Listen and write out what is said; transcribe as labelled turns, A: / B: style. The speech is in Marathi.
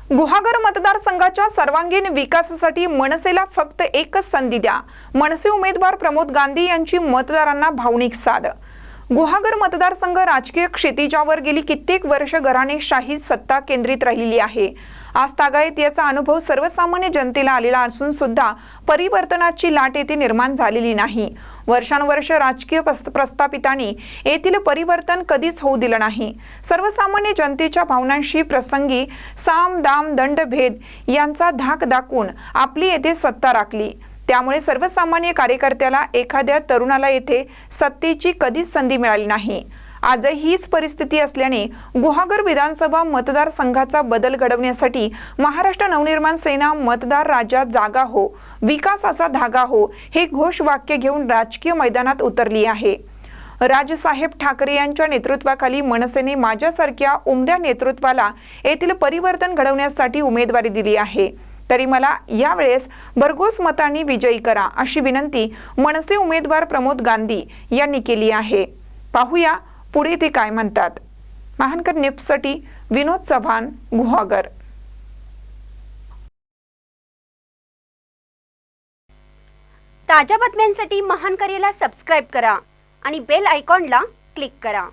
A: गुहागर मतदारसंघाच्या सर्वांगीण विकासासाठी मनसेला फक्त एकच संधी द्या. मनसे उमेदवार प्रमोद गांधी यांची मतदारांना भावनिक साद. गुहागर मतदारसंघ राजकीय क्षितिजावर गेली कित्येक वर्ष घराणेशाही सत्ता केंद्रित राहिलेली आहे. आज तागायत याचा अनुभव सर्वसामान्य जनतेला आलेला असून सुद्धा परिवर्तनाची लाट येथे निर्माण झालेली नाही. वर्षानुवर्ष राजकीय प्रस्थापितांनी येथील परिवर्तन कधीच होऊ दिलं नाही. सर्वसामान्य जनतेच्या भावनांशी प्रसंगी साम दाम दंड भेद यांचा धाक दाखवून आपली येथे सत्ता राखली. त्यामुळे सर्वसामान्य कार्यकर्त्याला एखाद्या तरुणाला येथे सत्तेची कधीच संधी मिळाली नाही. आजही हीच परिस्थिती असल्याने गुहागर विधानसभा मतदारसंघाचा बदल घडवण्यासाठी महाराष्ट्र नवनिर्माण सेना मतदार राजा जागा हो, विकासाचा धागा हो हे घोषवाक्य घेऊन राजकीय मैदानात उतरली आहे. राजसाहेब ठाकरे यांच्या नेतृत्वाखाली मनसेने माझ्यासारख्या उमद्या नेतृत्वाला येथील परिवर्तन घडवण्यासाठी उमेदवारी दिली आहे. तरी मला यावेळेस भरघोस मतांनी विजयी करा अशी विनंती मनसे उमेदवार प्रमोद गांधी यांनी केली आहे. पाहूया पुढे ते काय म्हणतात. महानकर न्यूजसाठी विनोद चव्हाण, गुहागर.
B: ताज्या बातम्यांसाठी महानकरेला सबस्क्राइब करा आणि बेल आयकॉनला क्लिक करा.